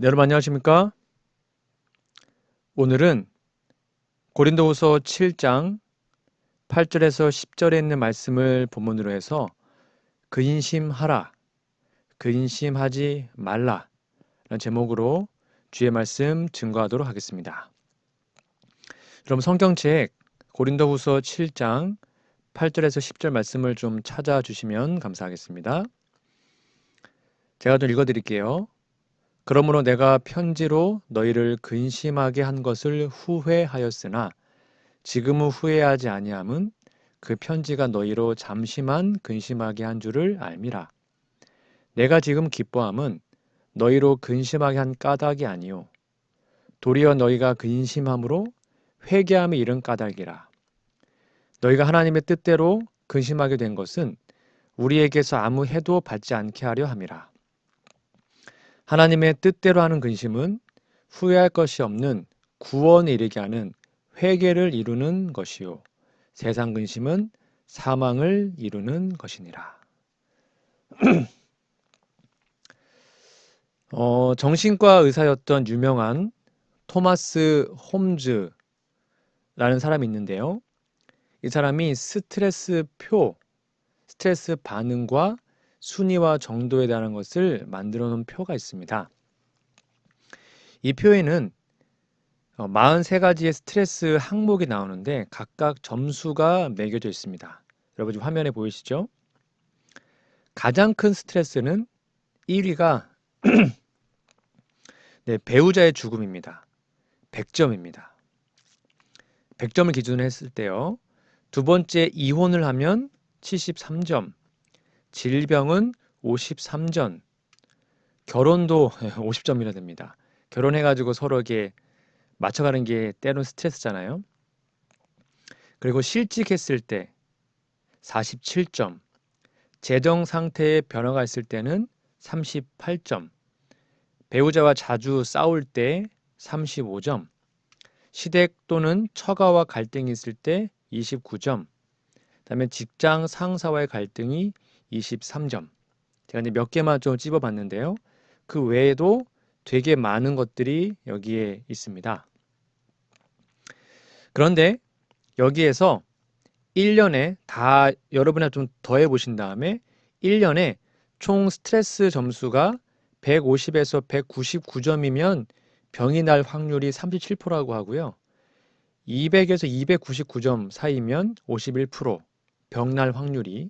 여러분 안녕하십니까? 오늘은 고린도후서 7장 8절에서 10절에 있는 말씀을 본문으로 해서 근심하라, 근심하지 말라 라는 제목으로 주의 말씀 증거하도록 하겠습니다. 그럼 성경책 고린도후서 7장 8절에서 10절 말씀을 좀 찾아주시면 감사하겠습니다. 제가 좀 읽어드릴게요. 그러므로 내가 편지로 너희를 근심하게 한 것을 후회하였으나 지금은 후회하지 아니함은 그 편지가 너희로 잠시만 근심하게 한 줄을 알미라. 내가 지금 기뻐함은 너희로 근심하게 한 까닭이 아니요 도리어 너희가 근심함으로 회개함에 이른 까닭이라. 너희가 하나님의 뜻대로 근심하게 된 것은 우리에게서 아무 해도 받지 않게 하려 함이라. 하나님의 뜻대로 하는 근심은 후회할 것이 없는 구원에 이르게 하는 회개를 이루는 것이요 세상 근심은 사망을 이루는 것이니라. 정신과 의사였던 유명한 토마스 홈즈라는 사람이 있는데요. 이 사람이 스트레스 반응과 순위와 정도에 대한 것을 만들어 놓은 표가 있습니다. 이 표에는 43가지의 스트레스 항목이 나오는데 각각 점수가 매겨져 있습니다. 여러분 지금 화면에 보이시죠? 가장 큰 스트레스는 1위가 배우자의 죽음입니다. 100점입니다. 100점을 기준으로 했을 때요. 두 번째 이혼을 하면 73점, 질병은 53점, 결혼도 50점이나 됩니다. 결혼해가지고 서로에게 맞춰가는 게 때론 스트레스잖아요. 그리고 실직했을 때 47점, 재정 상태에 변화가 있을 때는 38점, 배우자와 자주 싸울 때 35점, 시댁 또는 처가와 갈등이 있을 때 29점, 그다음에 직장 상사와의 갈등이 23점. 제가 이제 몇 개만 좀 찝어봤는데요. 그 외에도 되게 많은 것들이 여기에 있습니다. 그런데 여기에서 1년에 다 여러분이 좀 더해 보신 다음에 1년에 총 스트레스 점수가 150에서 199점이면 병이 날 확률이 37%라고 하고요. 200에서 299점 사이면 51%, 병 날 확률이.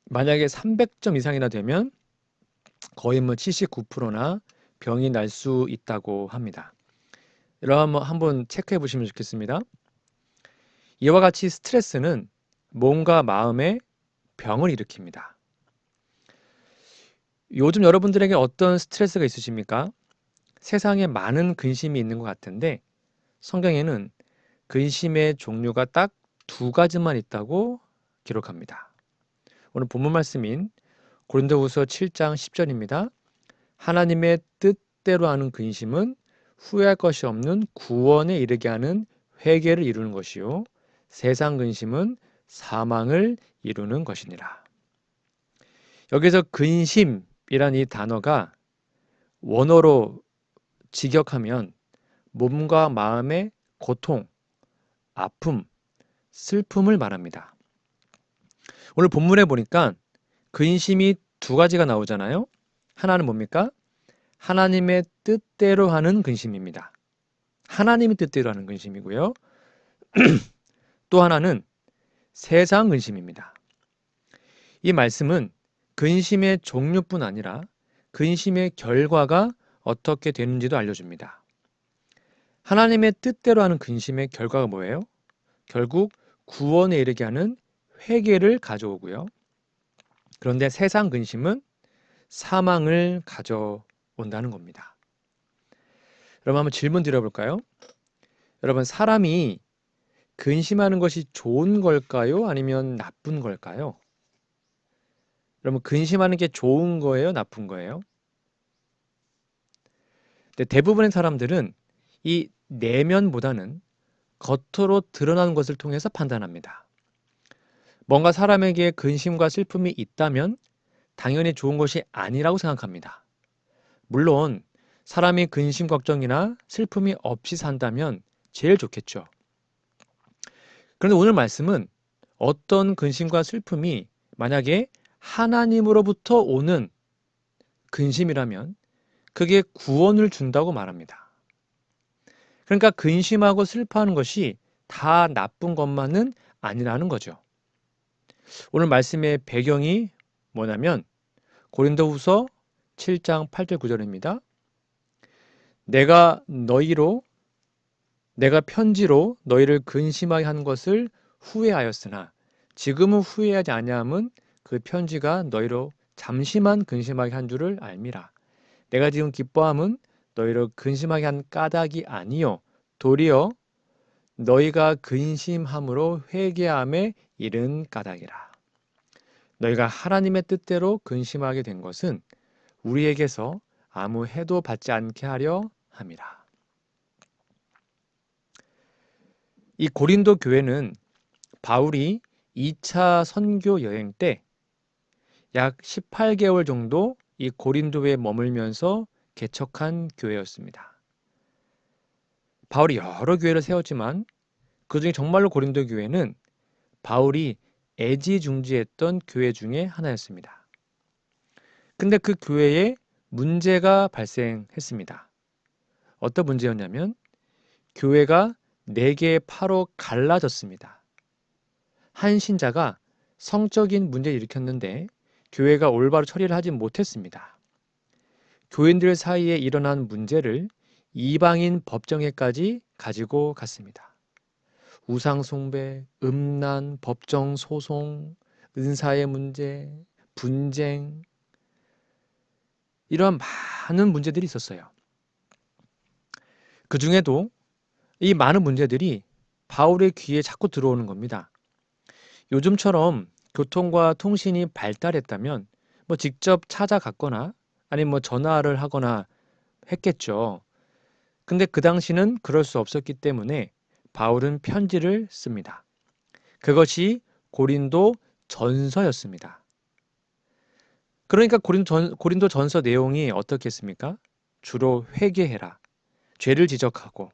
만약에 300점 이상이나 되면 거의 79%나 병이 날 수 있다고 합니다. 여러분 한번 체크해 보시면 좋겠습니다. 이와 같이 스트레스는 몸과 마음에 병을 일으킵니다. 요즘 여러분들에게 어떤 스트레스가 있으십니까? 세상에 많은 근심이 있는 것 같은데 성경에는 근심의 종류가 딱 두 가지만 있다고 기록합니다. 오늘 본문 말씀인 고린도후서 7장 10절입니다. 하나님의 뜻대로 하는 근심은 후회할 것이 없는 구원에 이르게 하는 회개를 이루는 것이요 세상 근심은 사망을 이루는 것이니라. 여기서 근심이란 이 단어가 원어로 직역하면 몸과 마음의 고통, 아픔, 슬픔을 말합니다. 오늘 본문에 보니까 근심이 두 가지가 나오잖아요. 하나는 뭡니까? 하나님의 뜻대로 하는 근심입니다. 하나님의 뜻대로 하는 근심이고요. 또 하나는 세상 근심입니다. 이 말씀은 근심의 종류뿐 아니라 근심의 결과가 어떻게 되는지도 알려줍니다. 하나님의 뜻대로 하는 근심의 결과가 뭐예요? 결국 구원에 이르게 하는 회개를 가져오고요. 그런데 세상 근심은 사망을 가져온다는 겁니다. 여러분 한번 질문 드려볼까요? 여러분 사람이 근심하는 것이 좋은 걸까요? 아니면 나쁜 걸까요? 여러분 근심하는 게 좋은 거예요? 나쁜 거예요? 근데 대부분의 사람들은 이 내면보다는 겉으로 드러나는 것을 통해서 판단합니다. 뭔가 사람에게 근심과 슬픔이 있다면 당연히 좋은 것이 아니라고 생각합니다. 물론 사람이 근심 걱정이나 슬픔이 없이 산다면 제일 좋겠죠. 그런데 오늘 말씀은 어떤 근심과 슬픔이 만약에 하나님으로부터 오는 근심이라면 그게 구원을 준다고 말합니다. 그러니까 근심하고 슬퍼하는 것이 다 나쁜 것만은 아니라는 거죠. 오늘 말씀의 배경이 뭐냐면 고린도후서 7장 8절 9절입니다. 내가 편지로 너희를 근심하게 한 것을 후회하였으나 지금은 후회하지 아니함은 그 편지가 너희로 잠시만 근심하게 한 줄을 알미라. 내가 지금 기뻐함은 너희를 근심하게 한 까닭이 아니요 도리어 너희가 근심함으로 회개함에 이른 까닭이라. 너희가 하나님의 뜻대로 근심하게 된 것은 우리에게서 아무 해도 받지 않게 하려 함이라. 이 고린도 교회는 바울이 2차 선교 여행 때 약 18개월 정도 이 고린도에 머물면서 개척한 교회였습니다. 바울이 여러 교회를 세웠지만 그중에 정말로 고린도 교회는 바울이 애지중지했던 교회 중에 하나였습니다. 근데 그 교회에 문제가 발생했습니다. 어떤 문제였냐면 교회가 4개의 파로 갈라졌습니다. 한 신자가 성적인 문제를 일으켰는데 교회가 올바로 처리를 하지 못했습니다. 교인들 사이에 일어난 문제를 이방인 법정에까지 가지고 갔습니다. 우상숭배, 음란, 법정 소송, 은사의 문제, 분쟁, 이런 많은 문제들이 있었어요. 그 중에도 이 많은 문제들이 바울의 귀에 자꾸 들어오는 겁니다. 요즘처럼 교통과 통신이 발달했다면 뭐 직접 찾아갔거나 아니면 뭐 전화를 하거나 했겠죠. 근데 그 당시는 그럴 수 없었기 때문에 바울은 편지를 씁니다. 그것이 고린도 전서였습니다. 그러니까 고린도 전서 내용이 어떻겠습니까? 주로 회개해라, 죄를 지적하고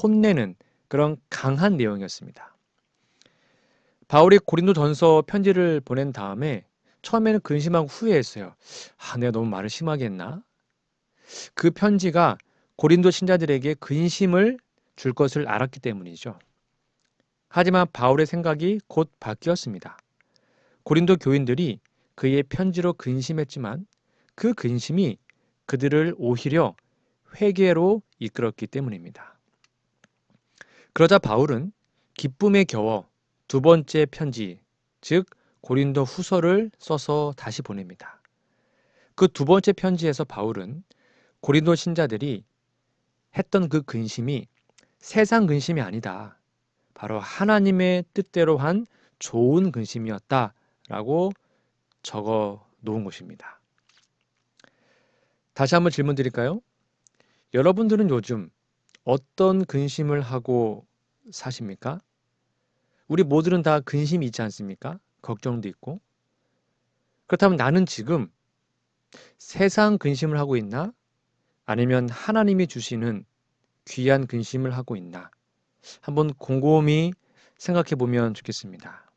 혼내는 그런 강한 내용이었습니다. 바울이 고린도 전서 편지를 보낸 다음에 처음에는 근심하고 후회했어요. 내가 너무 말을 심하게 했나? 그 편지가 고린도 신자들에게 근심을 줄 것을 알았기 때문이죠. 하지만 바울의 생각이 곧 바뀌었습니다. 고린도 교인들이 그의 편지로 근심했지만 그 근심이 그들을 오히려 회개로 이끌었기 때문입니다. 그러자 바울은 기쁨에 겨워 두 번째 편지, 즉 고린도 후서를 써서 다시 보냅니다. 그 두 번째 편지에서 바울은 고린도 신자들이 했던 그 근심이 세상 근심이 아니다. 바로 하나님의 뜻대로 한 좋은 근심이었다라고 적어 놓은 것입니다. 다시 한번 질문 드릴까요? 여러분들은 요즘 어떤 근심을 하고 사십니까? 우리 모두는 다 근심이 있지 않습니까? 걱정도 있고. 그렇다면 나는 지금 세상 근심을 하고 있나? 아니면 하나님이 주시는 귀한 근심을 하고 있나? 한번 곰곰이 생각해 보면 좋겠습니다.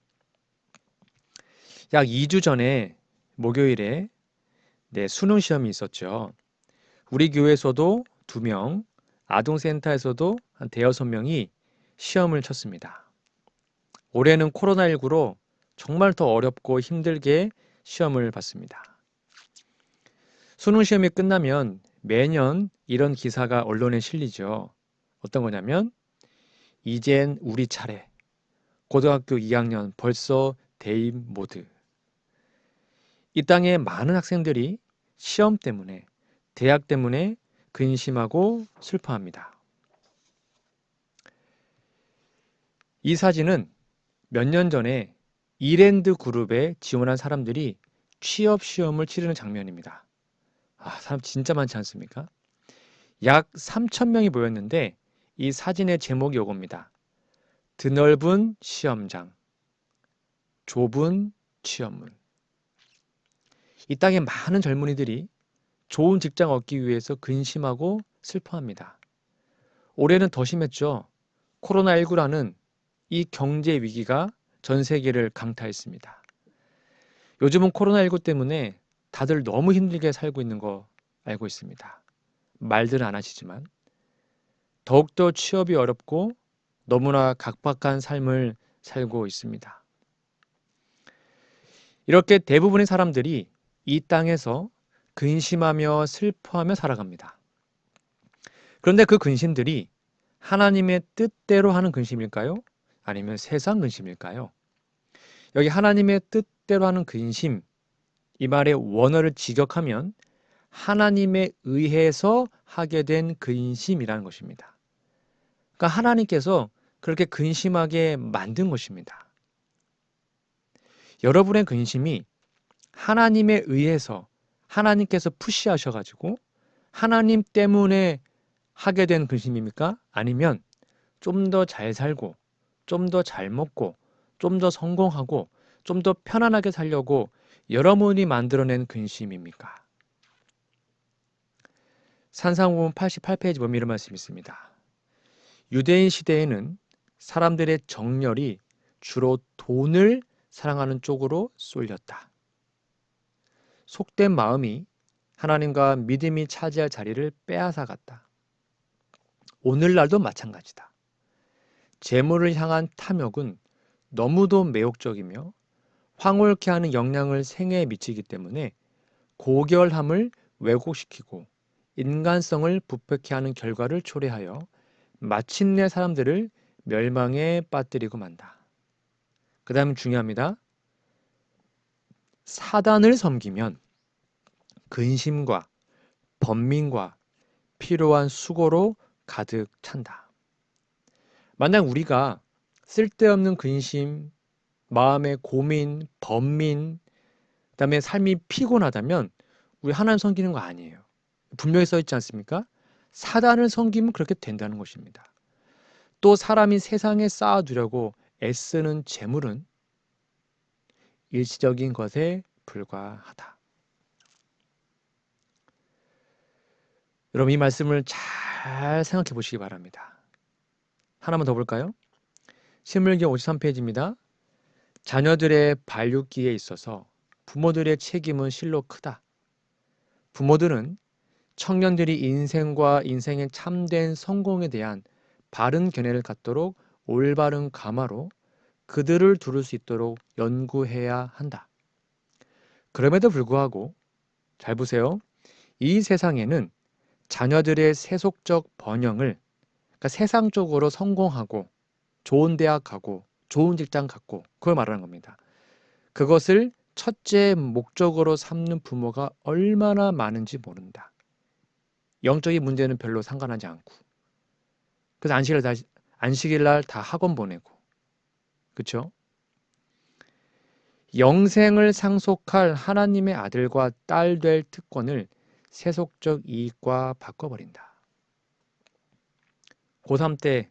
약 2주 전에 목요일에 수능 시험이 있었죠. 우리 교회에서도 2명, 아동센터에서도 한 대여섯 명이 시험을 쳤습니다. 올해는 코로나19로 정말 더 어렵고 힘들게 시험을 봤습니다. 수능 시험이 끝나면 매년 이런 기사가 언론에 실리죠. 어떤 거냐면 이젠 우리 차례. 고등학교 2학년 벌써 대입 모드. 이 땅에 많은 학생들이 시험 때문에, 대학 때문에 근심하고 슬퍼합니다. 이 사진은 몇 년 전에 이랜드 그룹에 지원한 사람들이 취업 시험을 치르는 장면입니다. 사람 진짜 많지 않습니까? 약 3,000명이 모였는데 이 사진의 제목이 이겁니다. 드넓은 시험장, 좁은 취업문. 이 땅에 많은 젊은이들이 좋은 직장 얻기 위해서 근심하고 슬퍼합니다. 올해는 더 심했죠. 코로나19라는 이 경제 위기가 전 세계를 강타했습니다. 요즘은 코로나19 때문에 다들 너무 힘들게 살고 있는 거 알고 있습니다. 말들은 안 하시지만 더욱더 취업이 어렵고 너무나 각박한 삶을 살고 있습니다. 이렇게 대부분의 사람들이 이 땅에서 근심하며 슬퍼하며 살아갑니다. 그런데 그 근심들이 하나님의 뜻대로 하는 근심일까요? 아니면 세상 근심일까요? 여기 하나님의 뜻대로 하는 근심, 이 말의 원어를 직역하면 하나님에 의해서 하게 된 근심이라는 것입니다. 그러니까 하나님께서 그렇게 근심하게 만든 것입니다. 여러분의 근심이 하나님에 의해서 하나님께서 푸시하셔가지고 하나님 때문에 하게 된 근심입니까? 아니면 좀 더 잘 살고 좀 더 잘 먹고 좀 더 성공하고 좀 더 편안하게 살려고 여러분이 만들어낸 근심입니까? 산상호흡 88페이지 보면 이런 말씀이 있습니다. 유대인 시대에는 사람들의 정열이 주로 돈을 사랑하는 쪽으로 쏠렸다. 속된 마음이 하나님과 믿음이 차지할 자리를 빼앗아갔다. 오늘날도 마찬가지다. 재물을 향한 탐욕은 너무도 매혹적이며 황홀케 하는 영향을 생애에 미치기 때문에 고결함을 왜곡시키고 인간성을 부패케 하는 결과를 초래하여 마침내 사람들을 멸망에 빠뜨리고 만다. 그 다음 중요합니다. 사단을 섬기면 근심과 번민과 필요한 수고로 가득 찬다. 만약 우리가 쓸데없는 근심, 마음의 고민, 번민, 그다음에 삶이 피곤하다면 우리 하나님 섬기는 거 아니에요. 분명히 써 있지 않습니까? 사단을 섬기면 그렇게 된다는 것입니다. 또 사람이 세상에 쌓아두려고 애쓰는 재물은 일시적인 것에 불과하다. 여러분 이 말씀을 잘 생각해 보시기 바랍니다. 하나만 더 볼까요? 신물경 53페이지입니다. 자녀들의 발육기에 있어서 부모들의 책임은 실로 크다. 부모들은 청년들이 인생과 인생의 참된 성공에 대한 바른 견해를 갖도록 올바른 감화로 그들을 두를 수 있도록 연구해야 한다. 그럼에도 불구하고 잘 보세요. 이 세상에는 자녀들의 세속적 번영을 그러니까 세상적으로 성공하고 좋은 대학 가고 좋은 직장 갖고 그걸 말하는 겁니다. 그것을 첫째 목적으로 삼는 부모가 얼마나 많은지 모른다. 영적인 문제는 별로 상관하지 않고 그래서 안식일 날 다 학원 보내고 그렇죠? 영생을 상속할 하나님의 아들과 딸 될 특권을 세속적 이익과 바꿔버린다. 고3 때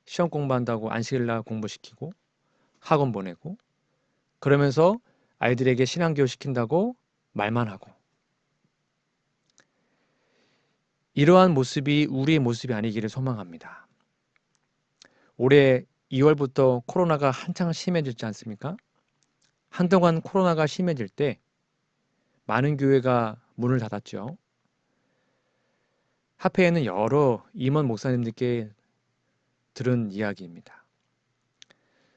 시험 공부한다고 안식일 날 공부시키고 학원 보내고 그러면서 아이들에게 신앙교육 시킨다고 말만 하고 이러한 모습이 우리의 모습이 아니기를 소망합니다. 올해 2월부터 코로나가 한창 심해졌지 않습니까? 한동안 코로나가 심해질 때 많은 교회가 문을 닫았죠. 합회에는 여러 임원 목사님들께 들은 이야기입니다.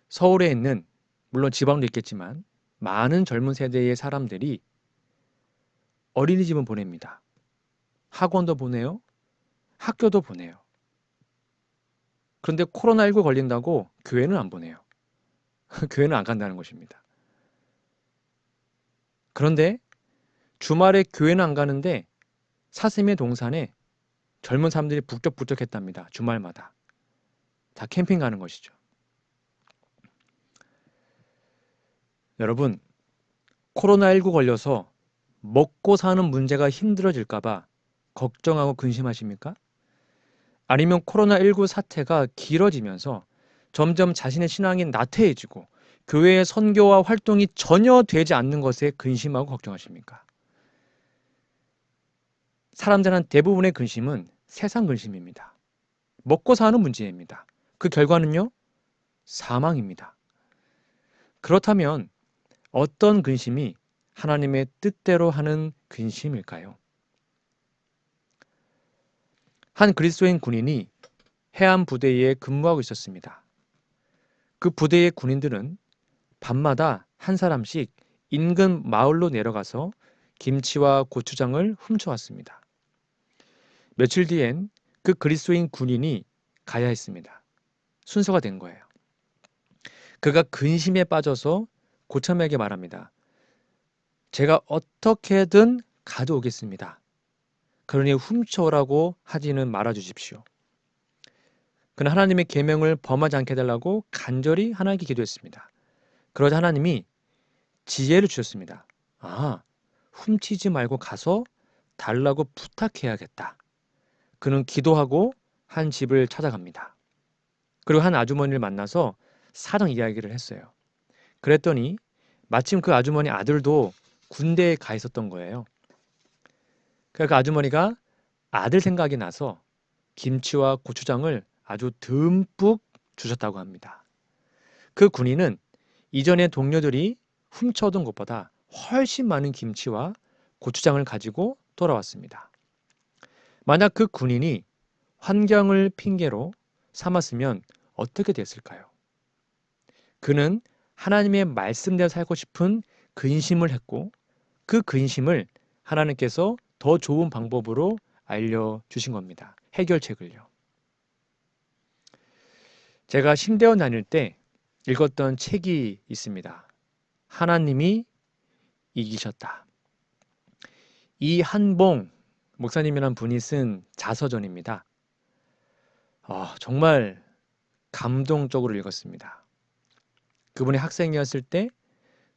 서울에 있는 물론 지방도 있겠지만 많은 젊은 세대의 사람들이 어린이집은 보냅니다. 학원도 보내요. 학교도 보내요. 그런데 코로나19 걸린다고 교회는 안 보내요. 교회는 안 간다는 것입니다. 그런데 주말에 교회는 안 가는데 사슴의 동산에 젊은 사람들이 북적북적했답니다. 주말마다. 다 캠핑 가는 것이죠. 여러분, 코로나19 걸려서 먹고 사는 문제가 힘들어질까 봐 걱정하고 근심하십니까? 아니면 코로나19 사태가 길어지면서 점점 자신의 신앙이 나태해지고 교회의 선교와 활동이 전혀 되지 않는 것에 근심하고 걱정하십니까? 사람들한 대부분의 근심은 세상 근심입니다. 먹고 사는 문제입니다. 그 결과는요, 사망입니다. 그렇다면 어떤 근심이 하나님의 뜻대로 하는 근심일까요? 한 그리스도인 군인이 해안 부대에 근무하고 있었습니다. 그 부대의 군인들은 밤마다 한 사람씩 인근 마을로 내려가서 김치와 고추장을 훔쳐왔습니다. 며칠 뒤엔 그 그리스도인 군인이 가야 했습니다. 순서가 된 거예요. 그가 근심에 빠져서 고참에게 말합니다. 제가 어떻게든 가져오겠습니다. 그러니 훔쳐오라고 하지는 말아주십시오. 그는 하나님의 계명을 범하지 않게 해달라고 간절히 하나님께 기도했습니다. 그러자 하나님이 지혜를 주셨습니다. 아, 훔치지 말고 가서 달라고 부탁해야겠다. 그는 기도하고 한 집을 찾아갑니다. 그리고 한 아주머니를 만나서 사정 이야기를 했어요. 그랬더니 마침 그 아주머니 아들도 군대에 가 있었던 거예요. 그 아주머니가 아들 생각이 나서 김치와 고추장을 아주 듬뿍 주셨다고 합니다. 그 군인은 이전에 동료들이 훔쳐둔 것보다 훨씬 많은 김치와 고추장을 가지고 돌아왔습니다. 만약 그 군인이 환경을 핑계로 삼았으면 어떻게 됐을까요? 그는 하나님의 말씀대로 살고 싶은 근심을 했고 그 근심을 하나님께서 더 좋은 방법으로 알려주신 겁니다. 해결책을요. 제가 신대원 다닐 때 읽었던 책이 있습니다. 하나님이 이기셨다. 이한봉 목사님이란 분이 쓴 자서전입니다. 정말 감동적으로 읽었습니다. 그분이 학생이었을 때,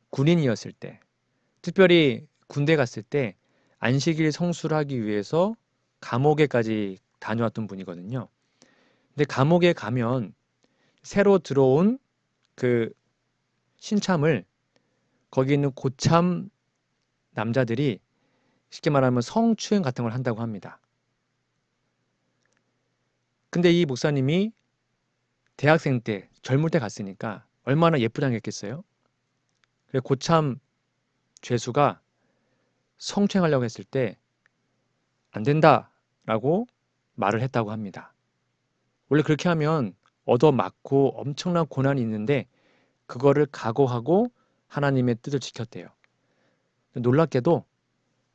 군인이었을 때, 특별히 군대 갔을 때 안식일 성수를 하기 위해서 감옥에까지 다녀왔던 분이거든요. 근데 감옥에 가면 새로 들어온 그 신참을 거기 있는 고참 남자들이 쉽게 말하면 성추행 같은 걸 한다고 합니다. 근데 이 목사님이 대학생 때 젊을 때 갔으니까 얼마나 예쁘장했겠어요? 그래서 고참 죄수가 성추행하려고 했을 때 안 된다라고 말을 했다고 합니다. 원래 그렇게 하면 얻어맞고 엄청난 고난이 있는데 그거를 각오하고 하나님의 뜻을 지켰대요. 놀랍게도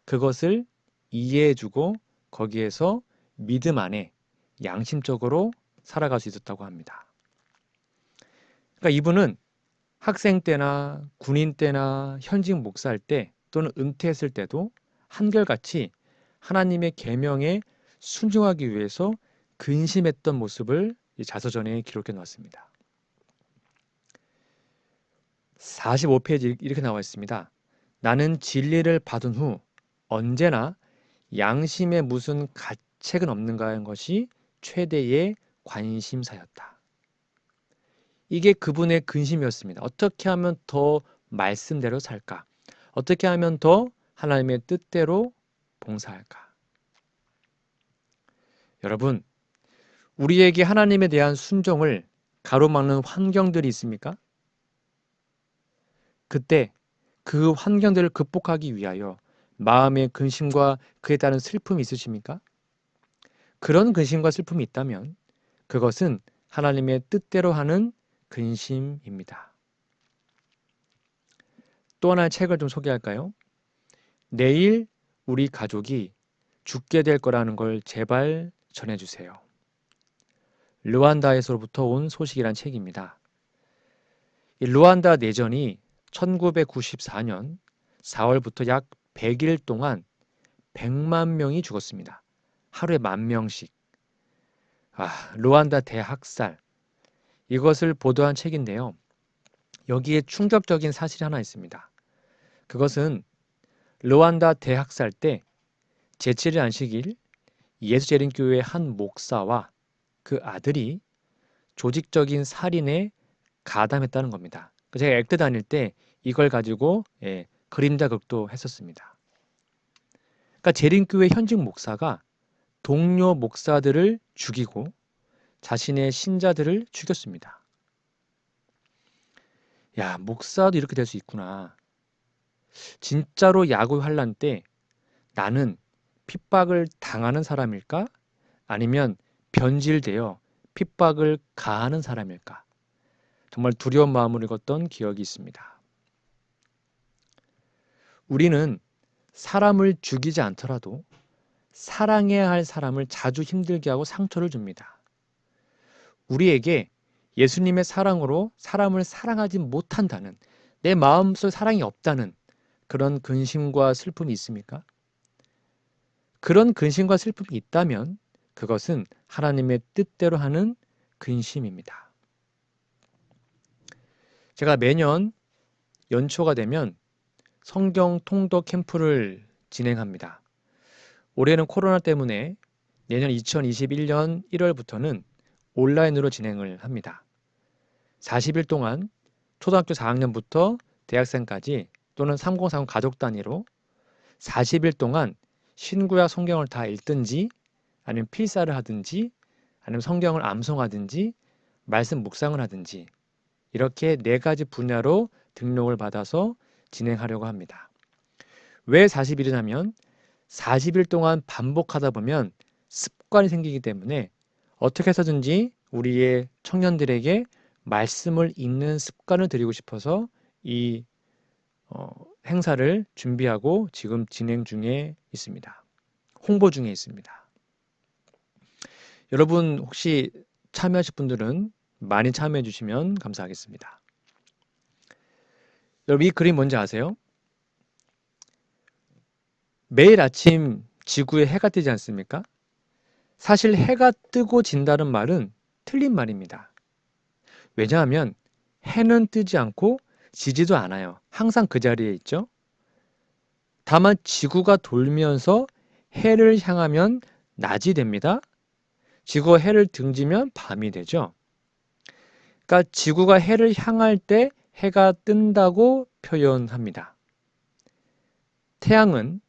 그것을 이해해주고 거기에서 믿음 안에 양심적으로 살아갈 수 있었다고 합니다. 그러니까 이분은 학생 때나 군인 때나 현직 목사할 때 또는 은퇴했을 때도 한결같이 하나님의 계명에 순종하기 위해서 근심했던 모습을 이 자서전에 기록해 놓았습니다. 45페이지 이렇게 나와 있습니다. 나는 진리를 받은 후 언제나 양심에 무슨 가책은 없는가 하는 것이 최대의 관심사였다. 이게 그분의 근심이었습니다. 어떻게 하면 더 말씀대로 살까? 어떻게 하면 더 하나님의 뜻대로 봉사할까? 여러분, 우리에게 하나님에 대한 순종을 가로막는 환경들이 있습니까? 그때 그 환경들을 극복하기 위하여 마음의 근심과 그에 따른 슬픔이 있으십니까? 그런 근심과 슬픔이 있다면 그것은 하나님의 뜻대로 하는 근심입니다. 또 하나의 책을 좀 소개할까요? 내일 우리 가족이 죽게 될 거라는 걸 제발 전해주세요. 르완다에서부터 온 소식이란 책입니다. 이 르완다 내전이 1994년 4월부터 약 100일 동안 100만 명이 죽었습니다. 하루에 10,000명씩. 르완다 대학살. 이것을 보도한 책인데요. 여기에 충격적인 사실이 하나 있습니다. 그것은 르완다 대학살 때 제7일 안식일 예수재림교회 한 목사와 그 아들이 조직적인 살인에 가담했다는 겁니다. 제가 액트 다닐 때 이걸 가지고 그림자 극도 했었습니다. 그러니까 재림교회 현직 목사가 동료 목사들을 죽이고 자신의 신자들을 죽였습니다. 야, 목사도 이렇게 될 수 있구나. 진짜로 야구 환란 때 나는 핍박을 당하는 사람일까? 아니면 변질되어 핍박을 가하는 사람일까? 정말 두려운 마음으로 읽었던 기억이 있습니다. 우리는 사람을 죽이지 않더라도 사랑해야 할 사람을 자주 힘들게 하고 상처를 줍니다. 우리에게 예수님의 사랑으로 사람을 사랑하지 못한다는, 내 마음속 사랑이 없다는 그런 근심과 슬픔이 있습니까? 그런 근심과 슬픔이 있다면 그것은 하나님의 뜻대로 하는 근심입니다. 제가 매년 연초가 되면 성경 통독 캠프를 진행합니다. 올해는 코로나 때문에 내년 2021년 1월부터는 온라인으로 진행을 합니다. 40일 동안 초등학교 4학년부터 대학생까지 또는 3040 가족 단위로 40일 동안 신구약 성경을 다 읽든지 아니면 필사를 하든지 아니면 성경을 암송하든지 말씀 묵상을 하든지 이렇게 4가지 분야로 등록을 받아서 진행하려고 합니다. 왜 40일이냐면 40일 동안 반복하다 보면 습관이 생기기 때문에 어떻게 해서든지 우리의 청년들에게 말씀을 읽는 습관을 들이고 싶어서 이 행사를 준비하고 지금 진행 중에 있습니다. 홍보 중에 있습니다. 여러분 혹시 참여하실 분들은 많이 참여해 주시면 감사하겠습니다. 여러분 이 그림 뭔지 아세요? 매일 아침 지구에 해가 뜨지 않습니까? 사실 해가 뜨고 진다는 말은 틀린 말입니다. 왜냐하면 해는 뜨지 않고 지지도 않아요. 항상 그 자리에 있죠. 다만 지구가 돌면서 해를 향하면 낮이 됩니다. 지구가 해를 등지면 밤이 되죠. 그러니까 지구가 해를 향할 때 해가 뜬다고 표현합니다. 태양은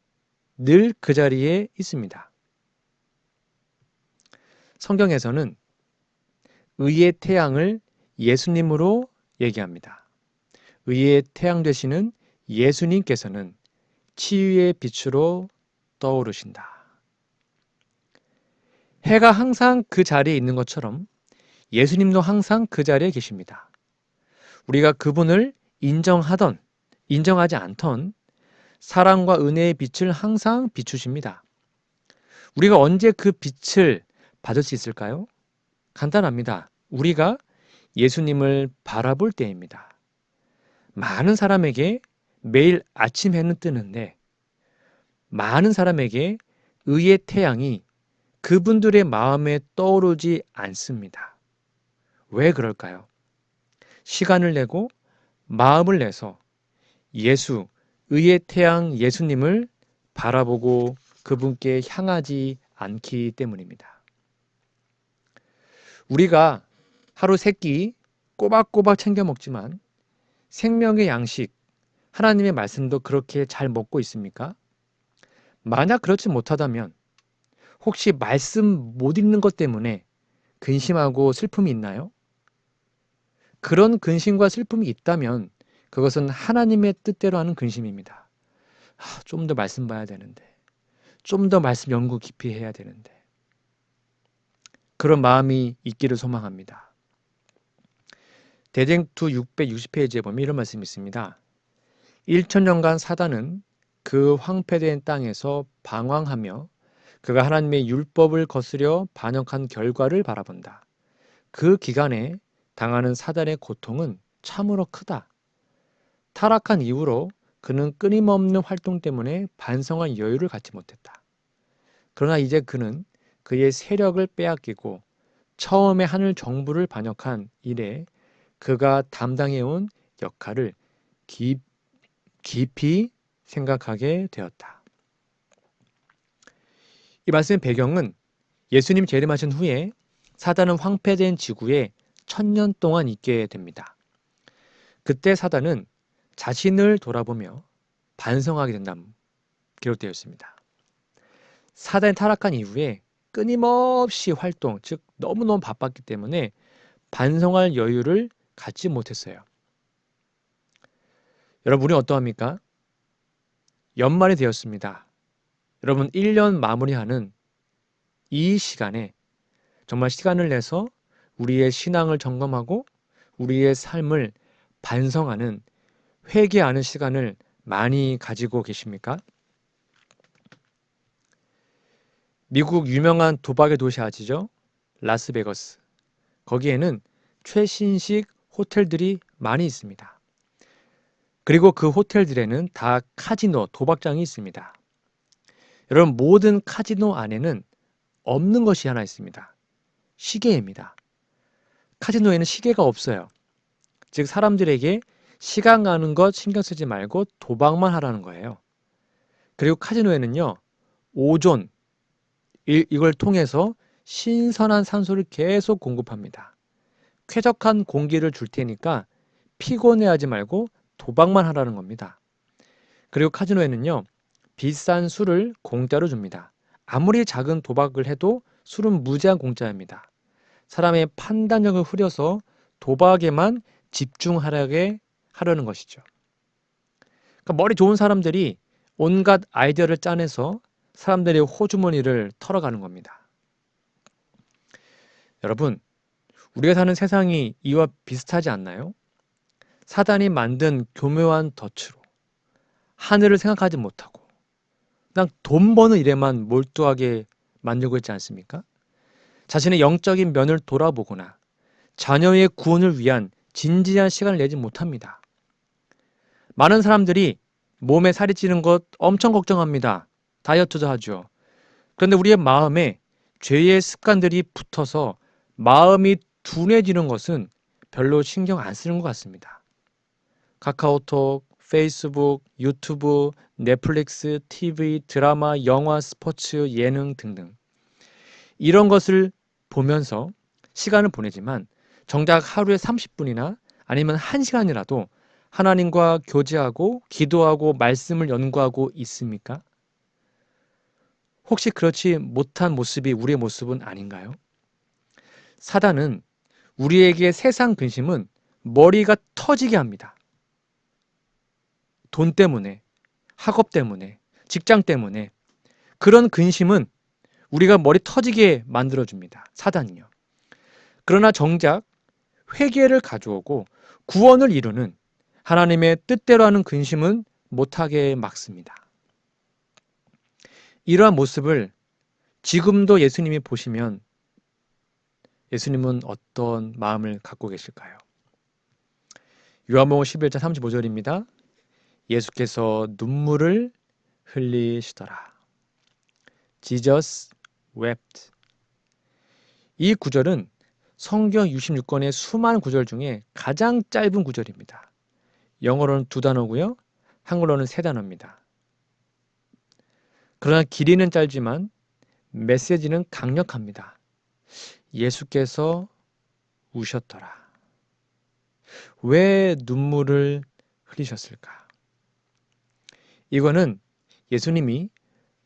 늘 그 자리에 있습니다. 성경에서는 의의 태양을 예수님으로 얘기합니다. 의의 태양 되시는 예수님께서는 치유의 빛으로 떠오르신다. 해가 항상 그 자리에 있는 것처럼 예수님도 항상 그 자리에 계십니다. 우리가 그분을 인정하던 인정하지 않던 사랑과 은혜의 빛을 항상 비추십니다. 우리가 언제 그 빛을 받을 수 있을까요? 간단합니다. 우리가 예수님을 바라볼 때입니다. 많은 사람에게 매일 아침 해는 뜨는데 많은 사람에게 의의 태양이 그분들의 마음에 떠오르지 않습니다. 왜 그럴까요? 시간을 내고 마음을 내서 예수, 의의 태양 예수님을 바라보고 그분께 향하지 않기 때문입니다. 우리가 하루 3끼 꼬박꼬박 챙겨 먹지만 생명의 양식, 하나님의 말씀도 그렇게 잘 먹고 있습니까? 만약 그렇지 못하다면 혹시 말씀 못 읽는 것 때문에 근심하고 슬픔이 있나요? 그런 근심과 슬픔이 있다면 그것은 하나님의 뜻대로 하는 근심입니다. 좀 더 말씀 봐야 되는데, 좀 더 말씀 연구 깊이 해야 되는데, 그런 마음이 있기를 소망합니다. 대쟁투 660페이지에 보면 이런 말씀이 있습니다. 1000년간 사단은 그 황폐된 땅에서 방황하며 그가 하나님의 율법을 거스려 반역한 결과를 바라본다. 그 기간에 당하는 사단의 고통은 참으로 크다. 타락한 이후로 그는 끊임없는 활동 때문에 반성할 여유를 갖지 못했다. 그러나 이제 그는 그의 세력을 빼앗기고 처음에 하늘 정부를 반역한 이래 그가 담당해온 역할을 깊이 생각하게 되었다. 이 말씀의 배경은 예수님 재림하신 후에 사단은 황폐된 지구에 1000년 동안 있게 됩니다. 그때 사단은 자신을 돌아보며 반성하게 된다고 기록되어 있습니다. 사단이 타락한 이후에 끊임없이 활동, 즉 너무너무 바빴기 때문에 반성할 여유를 갖지 못했어요. 여러분, 우리는 어떠합니까? 연말이 되었습니다. 여러분, 1년 마무리하는 이 시간에 정말 시간을 내서 우리의 신앙을 점검하고 우리의 삶을 반성하는, 회개하는 시간을 많이 가지고 계십니까? 미국 유명한 도박의 도시 아시죠? 라스베거스. 거기에는 최신식 호텔들이 많이 있습니다. 그리고 그 호텔들에는 다 카지노, 도박장이 있습니다. 여러분, 모든 카지노 안에는 없는 것이 하나 있습니다. 시계입니다. 카지노에는 시계가 없어요. 즉, 사람들에게 시간 가는 것 신경 쓰지 말고 도박만 하라는 거예요. 그리고 카지노에는요, 오존, 이걸 통해서 신선한 산소를 계속 공급합니다. 쾌적한 공기를 줄 테니까 피곤해하지 말고 도박만 하라는 겁니다. 그리고 카지노에는요, 비싼 술을 공짜로 줍니다. 아무리 작은 도박을 해도 술은 무제한 공짜입니다. 사람의 판단력을 흐려서 도박에만 집중하려게 하려는 것이죠. 그러니까 머리 좋은 사람들이 온갖 아이디어를 짜내서 사람들의 호주머니를 털어가는 겁니다. 여러분, 우리가 사는 세상이 이와 비슷하지 않나요? 사단이 만든 교묘한 덫으로 하늘을 생각하지 못하고 그냥 돈 버는 일에만 몰두하게 만들고 있지 않습니까? 자신의 영적인 면을 돌아보거나 자녀의 구원을 위한 진지한 시간을 내지 못합니다. 많은 사람들이 몸에 살이 찌는 것 엄청 걱정합니다. 다이어트도 하죠. 그런데 우리의 마음에 죄의 습관들이 붙어서 마음이 둔해지는 것은 별로 신경 안 쓰는 것 같습니다. 카카오톡, 페이스북, 유튜브, 넷플릭스, TV, 드라마, 영화, 스포츠, 예능 등등. 이런 것을 보면서 시간을 보내지만 정작 하루에 30분이나 아니면 1시간이라도 하나님과 교제하고 기도하고 말씀을 연구하고 있습니까? 혹시 그렇지 못한 모습이 우리의 모습은 아닌가요? 사단은 우리에게 세상 근심은 머리가 터지게 합니다. 돈 때문에, 학업 때문에, 직장 때문에 그런 근심은 우리가 머리 터지게 만들어줍니다. 사단이요. 그러나 정작 회개를 가져오고 구원을 이루는 하나님의 뜻대로 하는 근심은 못하게 막습니다. 이러한 모습을 지금도 예수님이 보시면 예수님은 어떤 마음을 갖고 계실까요? 요한복음 11장 35절입니다. 예수께서 눈물을 흘리시더라. Jesus wept. 이 구절은 성경 66권의 수많은 구절 중에 가장 짧은 구절입니다. 영어로는 2단어고요. 한글로는 3단어입니다. 그러나 길이는 짧지만 메시지는 강력합니다. 예수께서 우셨더라. 왜 눈물을 흘리셨을까? 이거는 예수님이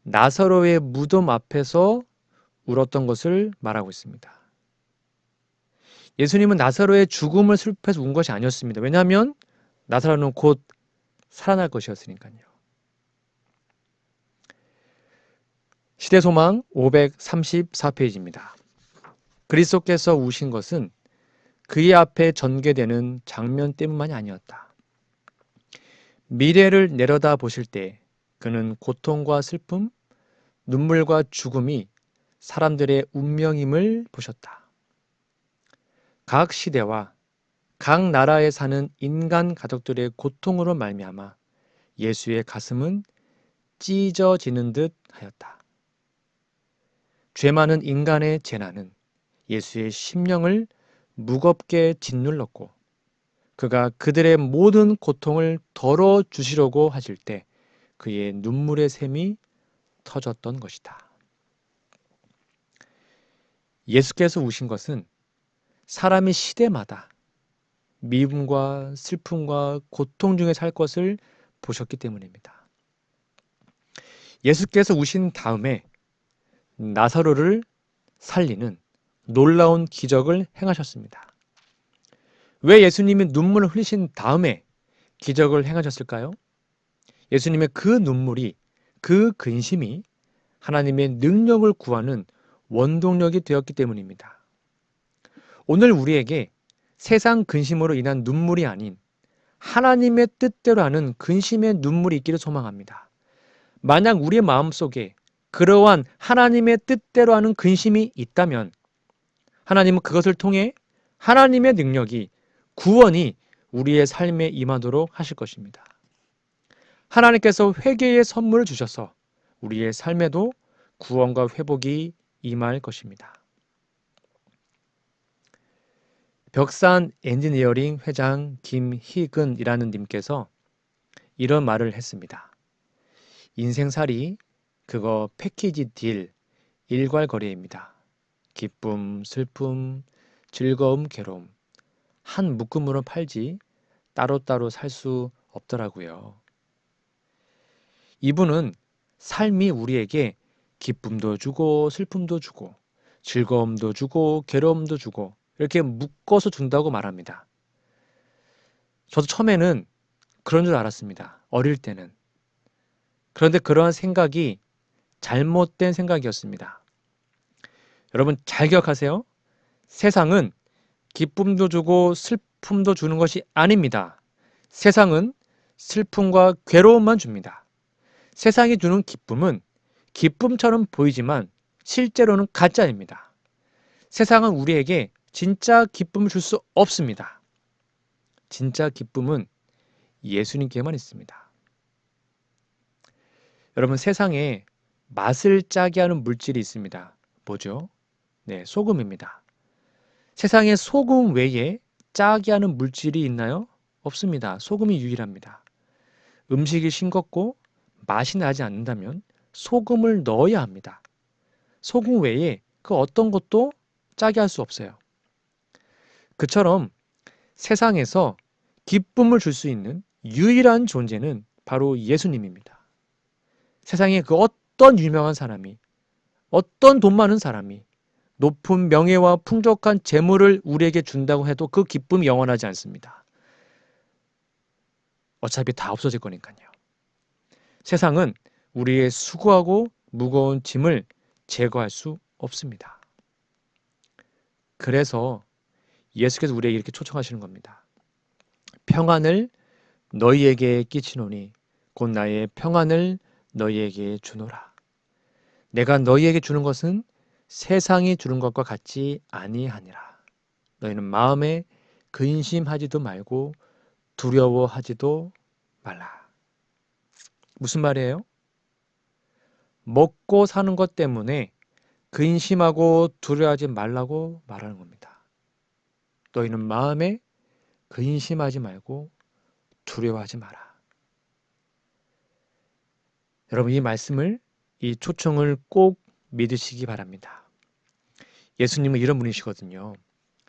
나사로의 무덤 앞에서 울었던 것을 말하고 있습니다. 예수님은 나사로의 죽음을 슬퍼해서 운 것이 아니었습니다. 왜냐하면 나사로는 곧 살아날 것이었으니까요. 시대소망 534페이지입니다. 그리스도께서 우신 것은 그의 앞에 전개되는 장면 때문만이 아니었다. 미래를 내려다 보실 때 그는 고통과 슬픔, 눈물과 죽음이 사람들의 운명임을 보셨다. 각 시대와 각 나라에 사는 인간 가족들의 고통으로 말미암아 예수의 가슴은 찢어지는 듯 하였다. 죄 많은 인간의 재난은 예수의 심령을 무겁게 짓눌렀고 그가 그들의 모든 고통을 덜어주시려고 하실 때 그의 눈물의 샘이 터졌던 것이다. 예수께서 우신 것은 사람이 시대마다 미움과 슬픔과 고통 중에 살 것을 보셨기 때문입니다. 예수께서 우신 다음에 나사로를 살리는 놀라운 기적을 행하셨습니다. 왜 예수님이 눈물을 흘리신 다음에 기적을 행하셨을까요? 예수님의 그 눈물이, 그 근심이 하나님의 능력을 구하는 원동력이 되었기 때문입니다. 오늘 우리에게 세상 근심으로 인한 눈물이 아닌 하나님의 뜻대로 하는 근심의 눈물이 있기를 소망합니다. 만약 우리의 마음속에 그러한 하나님의 뜻대로 하는 근심이 있다면 하나님은 그것을 통해 하나님의 능력이, 구원이 우리의 삶에 임하도록 하실 것입니다. 하나님께서 회개의 선물을 주셔서 우리의 삶에도 구원과 회복이 임할 것입니다. 벽산 엔지니어링 회장 김희근이라는 님께서 이런 말을 했습니다. 인생살이 그거 패키지 딜 일괄거래입니다. 기쁨, 슬픔, 즐거움, 괴로움 한 묶음으로 팔지 따로따로 살 수 없더라고요. 이분은 삶이 우리에게 기쁨도 주고 슬픔도 주고 즐거움도 주고 괴로움도 주고 이렇게 묶어서 준다고 말합니다. 저도 처음에는 그런 줄 알았습니다. 어릴 때는. 그런데 그러한 생각이 잘못된 생각이었습니다. 여러분 잘 기억하세요. 세상은 기쁨도 주고 슬픔도 주는 것이 아닙니다. 세상은 슬픔과 괴로움만 줍니다. 세상이 주는 기쁨은 기쁨처럼 보이지만 실제로는 가짜입니다. 세상은 우리에게 진짜 기쁨을 줄 수 없습니다. 진짜 기쁨은 예수님께만 있습니다. 여러분 세상에 맛을 짜게 하는 물질이 있습니다. 뭐죠? 네, 소금입니다. 세상에 소금 외에 짜게 하는 물질이 있나요? 없습니다. 소금이 유일합니다. 음식이 싱겁고 맛이 나지 않는다면 소금을 넣어야 합니다. 소금 외에 그 어떤 것도 짜게 할 수 없어요. 그처럼 세상에서 기쁨을 줄 수 있는 유일한 존재는 바로 예수님입니다. 세상에 그 어떤 유명한 사람이, 어떤 돈 많은 사람이 높은 명예와 풍족한 재물을 우리에게 준다고 해도 그 기쁨이 영원하지 않습니다. 어차피 다 없어질 거니까요. 세상은 우리의 수고하고 무거운 짐을 제거할 수 없습니다. 그래서 예수께서 우리에게 이렇게 초청하시는 겁니다. 평안을 너희에게 끼치노니 곧 나의 평안을 너희에게 주노라. 내가 너희에게 주는 것은 세상이 주는 것과 같지 아니하니라. 너희는 마음에 근심하지도 말고 두려워하지도 말라. 무슨 말이에요? 먹고 사는 것 때문에 근심하고 두려워하지 말라고 말하는 겁니다. 너희는 마음에 근심하지 말고 두려워하지 마라. 여러분 이 말씀을, 이 초청을 꼭 믿으시기 바랍니다. 예수님은 이런 분이시거든요.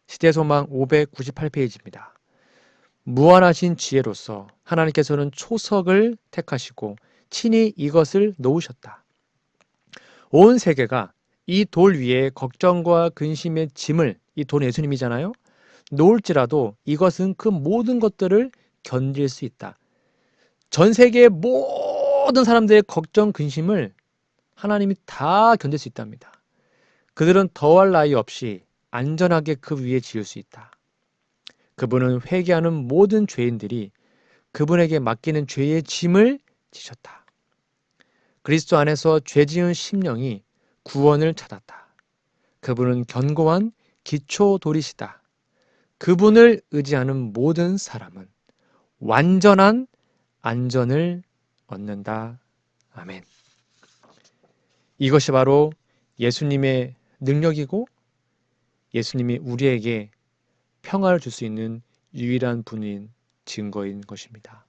시대소망 598페이지입니다. 무한하신 지혜로서 하나님께서는 초석을 택하시고 친히 이것을 놓으셨다. 온 세계가 이 돌 위에 걱정과 근심의 짐을, 이 돌은 예수님이잖아요. 놓을지라도 이것은 그 모든 것들을 견딜 수 있다. 전 세계의 모든 사람들의 걱정, 근심을 하나님이 다 견딜 수 있답니다. 그들은 더할 나위 없이 안전하게 그 위에 지을 수 있다. 그분은 회개하는 모든 죄인들이 그분에게 맡기는 죄의 짐을 지셨다. 그리스도 안에서 죄 지은 심령이 구원을 찾았다. 그분은 견고한 기초돌이시다. 그분을 의지하는 모든 사람은 완전한 안전을 얻는다. 아멘. 이것이 바로 예수님의 능력이고 예수님이 우리에게 평화를 줄 수 있는 유일한 분인 증거인 것입니다.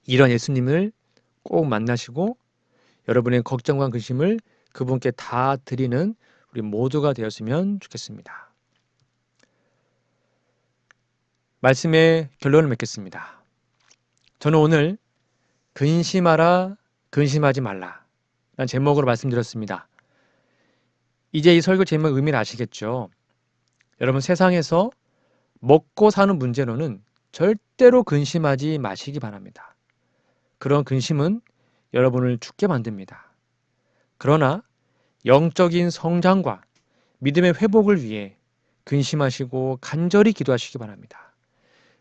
이런 예수님을 꼭 만나시고 여러분의 걱정과 근심을 그분께 다 드리는 우리 모두가 되었으면 좋겠습니다. 말씀의 결론을 맺겠습니다. 저는 오늘 근심하라, 근심하지 말라 라는 제목으로 말씀드렸습니다. 이제 이 설교 제목 의미를 아시겠죠? 여러분, 세상에서 먹고 사는 문제로는 절대로 근심하지 마시기 바랍니다. 그런 근심은 여러분을 죽게 만듭니다. 그러나 영적인 성장과 믿음의 회복을 위해 근심하시고 간절히 기도하시기 바랍니다.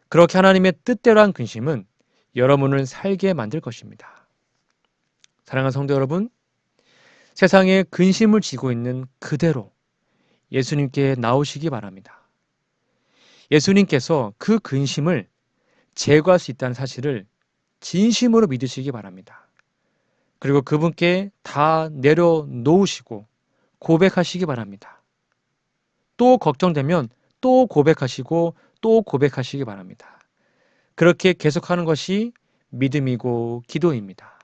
그렇게 하나님의 뜻대로 한 근심은 여러분을 살게 만들 것입니다. 사랑하는 성도 여러분, 세상에 근심을 지고 있는 그대로 예수님께 나오시기 바랍니다. 예수님께서 그 근심을 제거할 수 있다는 사실을 진심으로 믿으시기 바랍니다. 그리고 그분께 다 내려놓으시고 고백하시기 바랍니다. 또 걱정되면 또 고백하시고 또 고백하시기 바랍니다. 그렇게 계속하는 것이 믿음이고 기도입니다.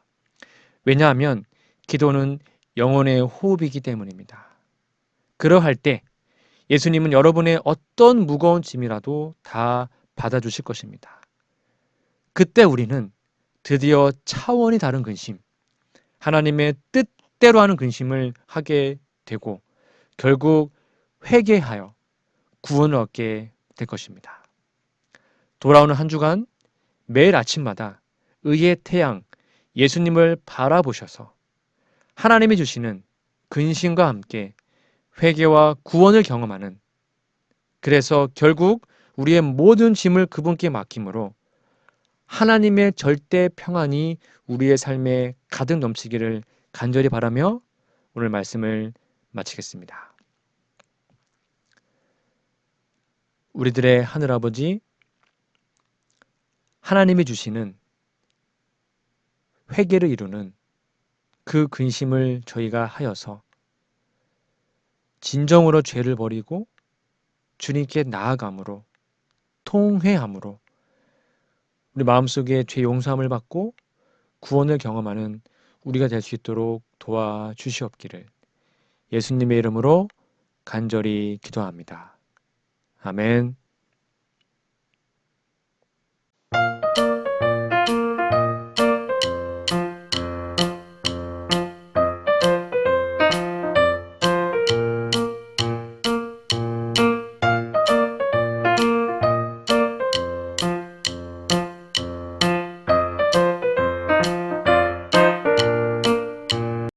왜냐하면 기도는 영혼의 호흡이기 때문입니다. 그러할 때 예수님은 여러분의 어떤 무거운 짐이라도 다 받아주실 것입니다. 그때 우리는 드디어 차원이 다른 근심, 하나님의 뜻대로 하는 근심을 하게 되고 결국 회개하여 구원을 얻게 될 것입니다. 돌아오는 한 주간 매일 아침마다 의의 태양 예수님을 바라보셔서 하나님이 주시는 근심과 함께 회개와 구원을 경험하는, 그래서 결국 우리의 모든 짐을 그분께 맡김으로 하나님의 절대 평안이 우리의 삶에 가득 넘치기를 간절히 바라며 오늘 말씀을 마치겠습니다. 우리들의 하늘아버지, 하나님이 주시는 회개를 이루는 그 근심을 저희가 하여서 진정으로 죄를 버리고 주님께 나아감으로, 통회함으로 우리 마음속에 죄 용서함을 받고 구원을 경험하는 우리가 될 수 있도록 도와주시옵기를 예수님의 이름으로 간절히 기도합니다. 아멘.